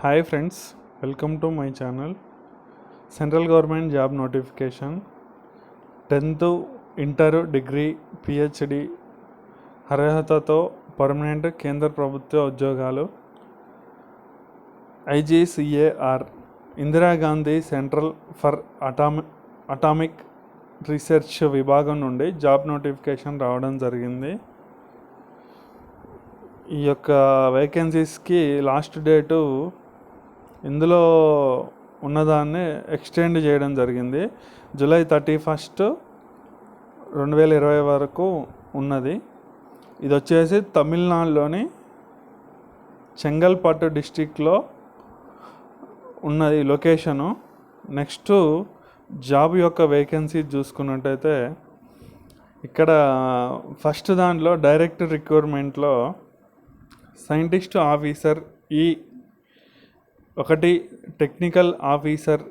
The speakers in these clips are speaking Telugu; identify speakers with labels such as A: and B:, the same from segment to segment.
A: Hi friends, welcome to my channel. Central Government Job Notification 10th inter degree PhD అర్హతతో పర్మనెంట్ కేంద్ర ప్రభుత్వ ఉద్యోగాలు IGCAR Indira Gandhi central for atomic research విభాగం నుండి జాబ్ నోటిఫికేషన్ రావడం జరిగింది. ఈ యొక్క వేకెన్సీస్కి లాస్ట్ డేటు ఇందులో ఉన్నదాన్ని ఎక్స్టెండ్ చేయడం జరిగింది. జూలై 31, 2020 వరకు ఉన్నది. ఇది వచ్చేసి తమిళనాడులోని చెంగల్పట్టు డిస్టిక్లో ఉన్నది లొకేషను. నెక్స్ట్ జాబ్ యొక్క వేకెన్సీ చూసుకున్నట్టయితే ఇక్కడ ఫస్ట్ దాంట్లో డైరెక్ట్ రిక్రూట్మెంట్లో సైంటిస్ట్ ఆఫీసర్ ఒకటి, టెక్నికల్ ఆఫీసర్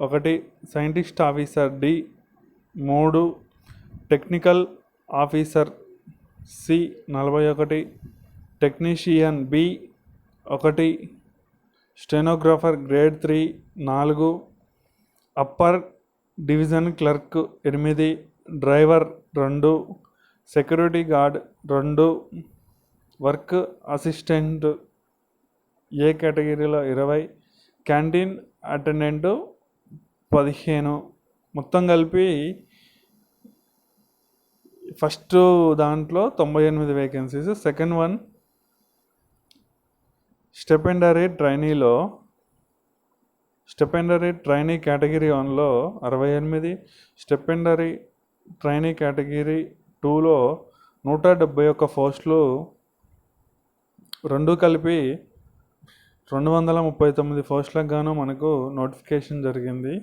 A: ఒకటి, scientist officer 3, technical officer 41, technician 1, stenographer grade 3 4, upper division clerk 8, driver 2, security guard 2, work assistant A కేటగిరీలో 20, క్యాంటీన్ అటెండెంట్ 15. మొత్తం కలిపి ఫస్ట్ దాంట్లో 98 vacancies. Second one stipendiary trainee category 1లో 68, స్టెపెండరీ ట్రైనీ కేటగిరీ 2లో 171 పోస్టులు, రెండు కలిపి 239 పోస్టులకు గాను మనకు నోటిఫికేషన్ జరిగింది.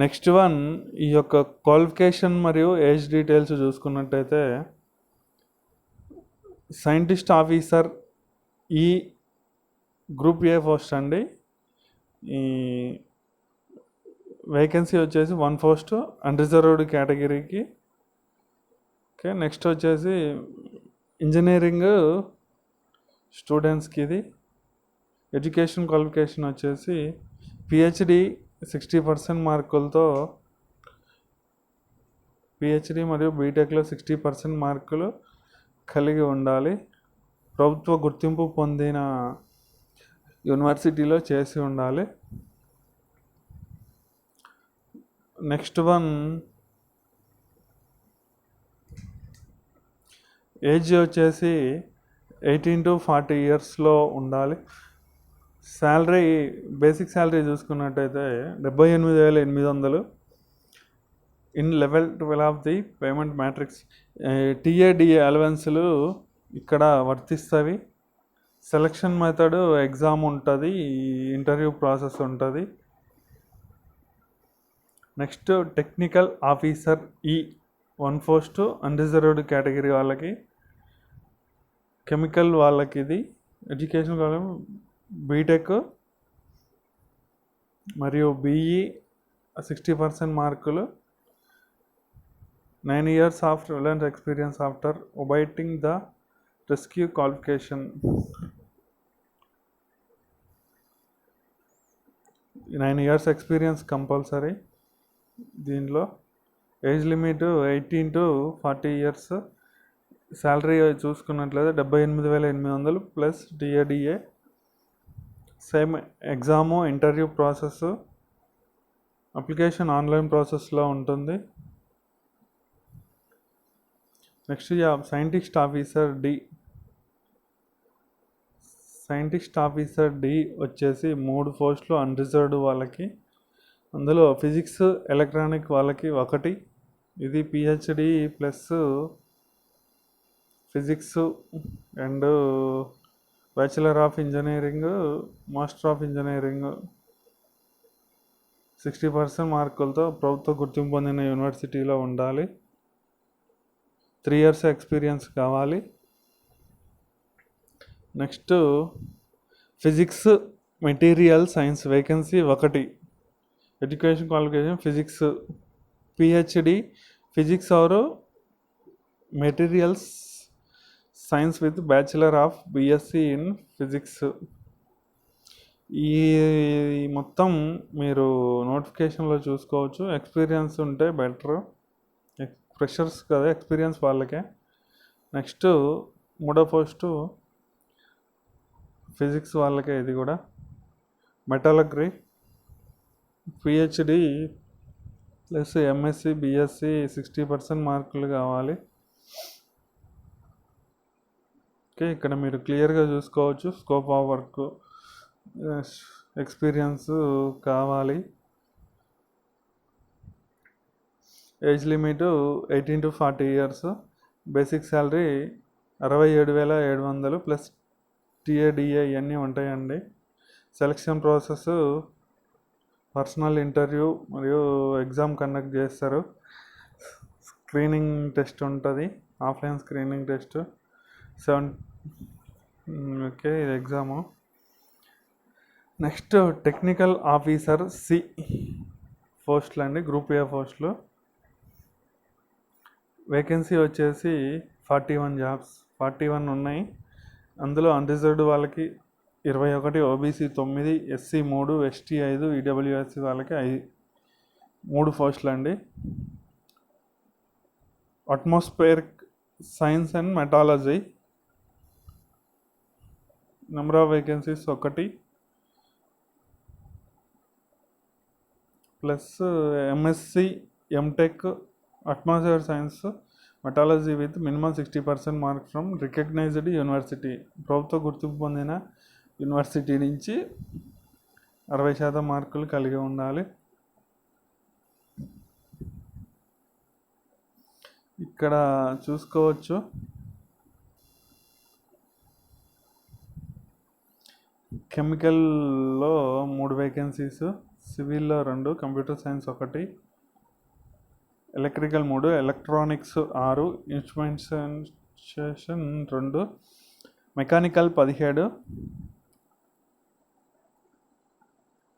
A: నెక్స్ట్ వన్ ఈ యొక్క క్వాలిఫికేషన్ మరియు ఏజ్ డీటెయిల్స్ చూసుకున్నట్టయితే scientist officer group A post అండి. ఈ వేకెన్సీ వచ్చేసి 1 పోస్ట్ అన్రిజర్వ్డ్ కేటగిరీకి. ఓకే, నెక్స్ట్ వచ్చేసి ఇంజనీరింగ్ స్టూడెంట్స్కి ఇది. ఎడ్యుకేషన్ క్వాలిఫికేషన్ వచ్చేసి పిహెచ్డి 60% మార్కులతో, పిహెచ్డి మరియు బీటెక్లో 60% మార్కులు కలిగి ఉండాలి. ప్రభుత్వ గుర్తింపు పొందిన యూనివర్సిటీలో చేసి ఉండాలి. నెక్స్ట్ వన్ ఏజ్ వచ్చేసి 18 to 40 ఇయర్స్లో ఉండాలి. శాలరీ, బేసిక్ శాలరీ చూసుకున్నట్టయితే 78,800 in level 12 of the payment matrix. TA DA అలవెన్స్లు ఇక్కడ వర్తిస్తవి. సెలక్షన్ మెథడ్ ఎగ్జామ్ ఉంటుంది, ఇంటర్వ్యూ ప్రాసెస్ ఉంటుంది. Next technical officer 1 post unreserved category వాళ్ళకి, కెమికల్ వాళ్ళకి ఇది. ఎడ్యుకేషన్ కాలం బీటెక్ మరియు బీఈ 60% మార్కులు, 9 years of relevant experience after obtaining the rescue qualification. 9 years experience compulsory దీనిలో. Age limit 18 to 40 years. Salary చూసుకున్నట్లయితే 78,800 plus TA DA. Same exam, interview process, application online ప్రాసెస్లో ఉంటుంది. నెక్స్ట్ జాబ్ సైంటిస్ట్ ఆఫీసర్ వచ్చేసి 3 పోస్టులు అన్రిజర్వ్డ్ వాళ్ళకి. అందులో ఫిజిక్స్ ఎలక్ట్రానిక్ వాళ్ళకి 1, ఇది PhD plus physics and bachelor of engineering, master of engineering 60% మార్కులతో ప్రభుత్వ గుర్తింపు పొందిన యూనివర్సిటీలో ఉండాలి. 3 years ఎక్స్పీరియన్స్ కావాలి. Next physics material science vacancy 1, education qualification physics, PhD physics or materials science with bachelor of BSc in physics. ఈ మొత్తం మీరు నోటిఫికేషన్లో చూసుకోవచ్చు. ఎక్స్పీరియన్స్ ఉంటే బెటర్, ఫ్రెషర్స్ కదా, ఎక్స్పీరియన్స్ వాళ్ళకే. నెక్స్ట్ మూడో పోస్టు ఫిజిక్స్ వాళ్ళకే, ఇది కూడా మెటాలగ్రీ పిహెచ్డి ప్లస్ ఎంఎస్సి బిఎస్సి 60% మార్కులు కావాలి. ఓకే, ఇక్కడ మీరు క్లియర్గా చూసుకోవచ్చు. స్కోప్ ఆఫ్ వర్క్, ఎక్స్పీరియన్స్ కావాలి. Age limit 18 to 40 years. Basic salary 67,700 plus TA DA ఇవన్నీ ఉంటాయండి. సెలక్షన్ ప్రాసెస్ పర్సనల్ ఇంటర్వ్యూ మరియు ఎగ్జామ్ కండక్ట్ చేస్తారు. స్క్రీనింగ్ టెస్ట్ ఉంటుంది, ఆఫ్లైన్ స్క్రీనింగ్ టెస్ట్ 7. ఓకే, ఇది exam. Next technical officer C పోస్టులు అండి, గ్రూప్ ఏ పోస్టులు. వేకెన్సీ వచ్చేసి 41 జాబ్స్, 41 ఉన్నాయి. అందులో అన్రిజర్వ్డ్ వాళ్ళకి 21, ఓబీసీ 9, ఎస్సీ 3, ఎస్టీ 5, ఈడబ్ల్యూఎస్సీ వాళ్ళకి 3 పోస్టులు అండి. Atmospheric science and meteorology number of vacancies 1 plus MSc MTech atmosphere science meteorology with minimum 60% mark from recognized university. ప్రభుత్వ గుర్తింపు పొందిన యూనివర్సిటీ నుంచి 60% మార్కులు కలిగి ఉండాలి. ఇక్కడ చూసుకోవచ్చు కెమికల్లో 3 వేకెన్సీస్, సివిల్లో 2, computer science 1, electrical 3, electronics 6, instrumentation 2, mechanical 17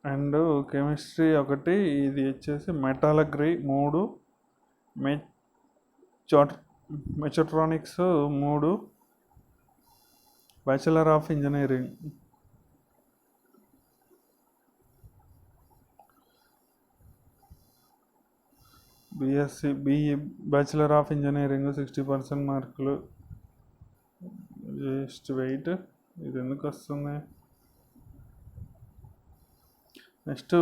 A: and chemistry 1. ఇది వచ్చేసి metallurgy 3, mechatronics 3, bachelor of engineering. BSc bachelor of engineering 60% మార్కులు. జస్ట్ వెయిట్, ఇది ఎందుకు వస్తుంది. నెక్స్ట్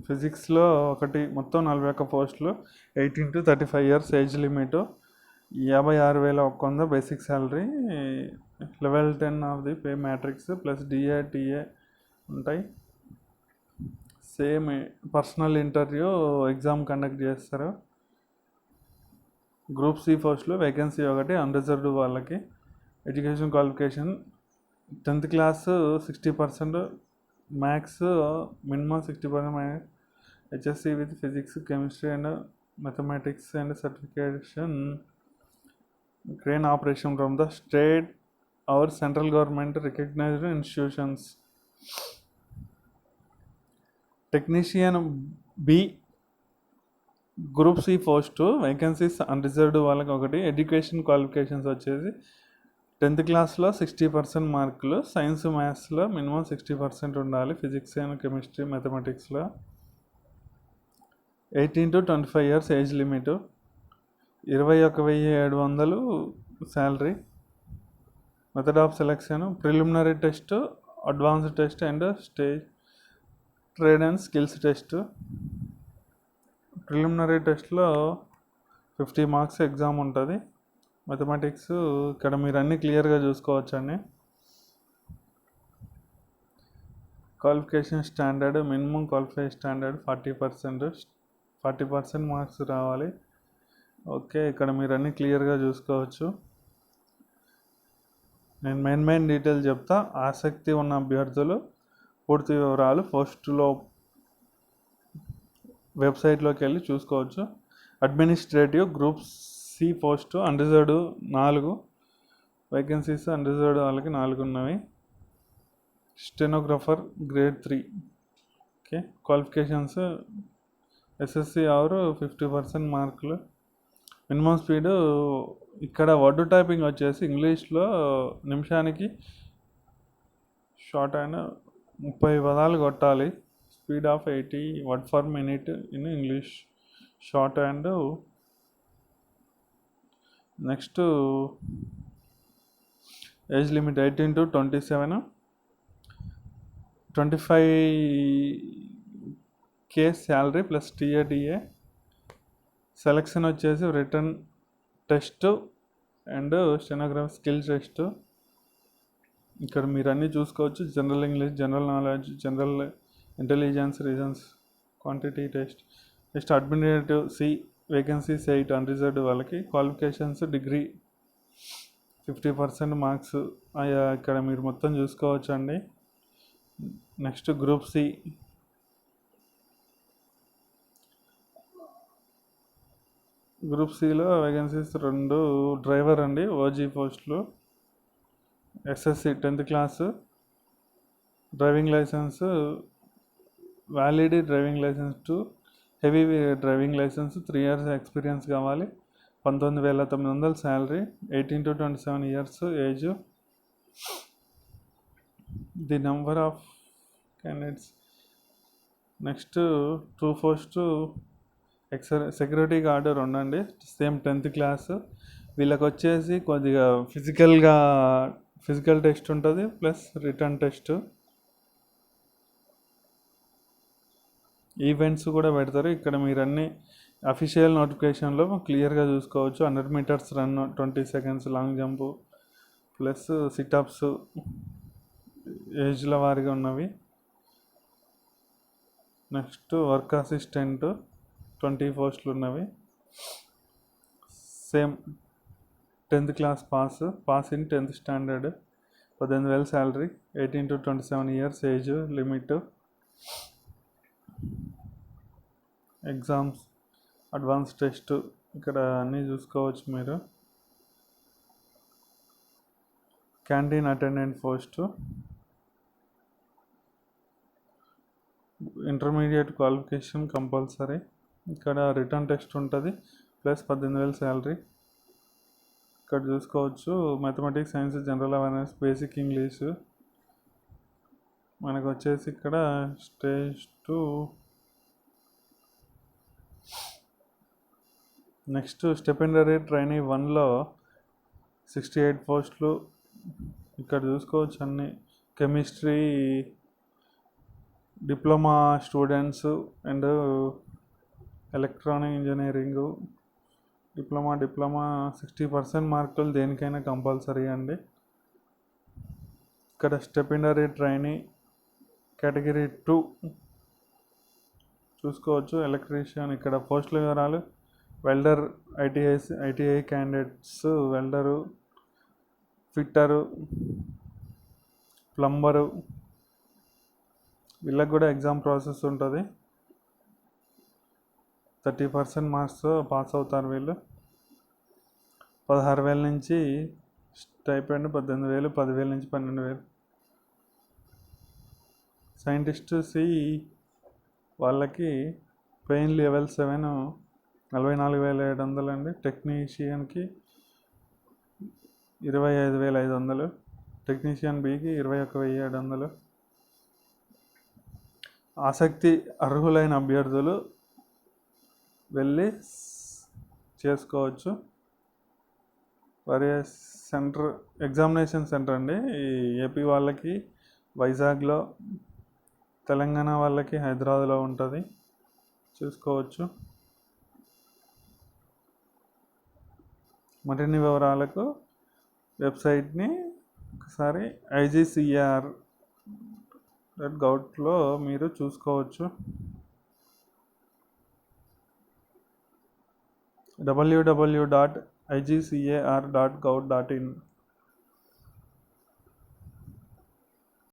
A: ఫిజిక్స్లో 1, మొత్తం 41 పోస్టులు. 18 to 35 years age limit. 56,100 basic salary. Level 10 of the pay matrix plus DA TA ఉంటాయి. Same personal interview exam conduct చేస్తారు. గ్రూప్ సి పోస్టులు వేకెన్సీ 1, అన్రిజర్వ్డ్ వాళ్ళకి. Education qualification 10th class 60%, maths minimum 60%, HSC with physics chemistry and mathematics and certification, crane operation from the state or central government recognized institutions. Technician B group C post vacancies unreserved వాళ్ళకి 1. ఎడ్యుకేషన్ క్వాలిఫికేషన్స్ వచ్చేసి 10th classలో 60% మార్కులు, సైన్స్ మ్యాథ్స్లో మినిమం 60% ఉండాలి, ఫిజిక్స్ అండ్ కెమిస్ట్రీ మ్యాథమెటిక్స్లో. 18 to 25 years age limit. 21,700 salary. Method of selection preliminary test, advanced test and stage trade and skills test. Preliminary టెస్ట్లో 50 మార్క్స్ ఎగ్జామ్ ఉంటుంది. మ్యాథమెటిక్స్ ఇక్కడ మీరు అన్నీ క్లియర్గా చూసుకోవచ్చండి. Qualification standard, minimum qualify standard 40% marks రావాలి. ఓకే, ఇక్కడ మీరు అన్నీ క్లియర్గా చూసుకోవచ్చు. నేను మెయిన్ డీటెయిల్ చెప్తా. ఆసక్తి ఉన్న అభ్యర్థులు పూర్తి వివరాలు పోస్టులో వెబ్సైట్లోకి వెళ్ళి చూసుకోవచ్చు. Administrative group C post unreserved 4 vacancies, unreserved వాళ్ళకి 4 ఉన్నవి. Stenographer grade 3. Okay, qualifications SSC or 50% మార్కులు. మినిమం స్పీడు ఇక్కడ వర్డ్ టైపింగ్ వచ్చేసి ఇంగ్లీష్లో నిమిషానికి షార్ట్ అండ్ 30 పదాలు కొట్టాలి. Speed of 80 word for minute in English shorthand. Next age limit 18 to 27, 25K salary plus TA. Selection వచ్చేసి written test and stenograph skill test. ఇక్కడ మీరు అన్నీ చూసుకోవచ్చు. General English, general knowledge, general intelligence, reasons, quantity test. Next administrative C vacancies 8 unreserved వాళ్ళకి. క్వాలిఫికేషన్స్ డిగ్రీ 50% మార్క్స్ ఇక్కడ మీరు మొత్తం చూసుకోవచ్చు అండి. Next group C. గ్రూప్ సిలో వేకెన్సీస్ 2 డ్రైవర్ అండి, ఓజీ పోస్టులు. SSC 10th class, driving licence, valid driving licence to heavy driving licence, 3 years experience కావాలి. 19,900 salary. 18 to 27 years age. The number of candidates. Next 2 post security guard 2 అండి, సేమ్ 10th క్లాస్. వీళ్ళకి వచ్చేసి కొద్దిగా ఫిజికల్ టెస్ట్ ఉంటుంది ప్లస్ రిటర్న్ టెస్ట్. ఈవెంట్స్ కూడా పెడతారు. ఇక్కడ మీరు అన్ని అఫీషియల్ నోటిఫికేషన్లో క్లియర్గా చూసుకోవచ్చు. 100 meters run, 20 seconds long jump plus situps ఏజ్ల వారిగా ఉన్నవి. నెక్స్ట్ వర్క్ అసిస్టెంట్ 20 పోస్టులు ఉన్నవి. Same 10th class pass in 10th standard. 18,000 salary. 18 to 27 years age limit. Exams advance test ఇక్కడ అన్నీ చూసుకోవచ్చు మీరు. Canteen attendant post. Intermediate qualification compulsory. ఇక్కడ రిటర్న్ టెస్ట్ ఉంటుంది ప్లస్ 18,000 శాలరీ. ఇక్కడ చూసుకోవచ్చు mathematics, science, general awareness, basic English. మనకు వచ్చేసి ఇక్కడ స్టేజ్ 2. నెక్స్ట్ స్టెపెండరీ ట్రైనీ 1లో 68 పోస్టులు. ఇక్కడ చూసుకోవచ్చు అన్ని. Chemistry diploma students and electronic engineering diploma 60% మార్కులు దేనికైనా కంపల్సరీ అండి. ఇక్కడ స్టెపెండరీ ట్రైనీ కేటగిరీ 2 చూసుకోవచ్చు. ఎలక్ట్రీషియన్ ఇక్కడ పోస్టుల వివరాలు. Welder ITI candidates welder, fitter, plumber. వీళ్ళకి కూడా ఎగ్జామ్ ప్రాసెస్ ఉంటుంది. 30% మార్క్స్ పాస్ అవుతారు వీళ్ళు. 16,000 నుంచి స్టైపెండ్, 18,000, 10,000 నుంచి 12,000. సైంటిస్ట్ సి వాళ్ళకి పెయిన్ లెవెల్ 7 44,700 అండి. టెక్నీషియన్కి 25,500. టెక్నీషియన్ బికి 21,700. ఆసక్తి అర్హులైన అభ్యర్థులు వెళ్ళి చేసుకోవచ్చు. సెంటర్ ఎగ్జామినేషన్ సెంటర్ అండి. ఈ ఏపీ వాళ్ళకి వైజాగ్లో, తెలంగాణ వాళ్ళకి హైదరాబాద్లో ఉంటుంది. చూసుకోవచ్చు. మరిన్ని వివరాలకు వెబ్సైట్ని ఒకసారి igcar.gov.in మీరు చూసుకోవచ్చు. www.igcar.gov.in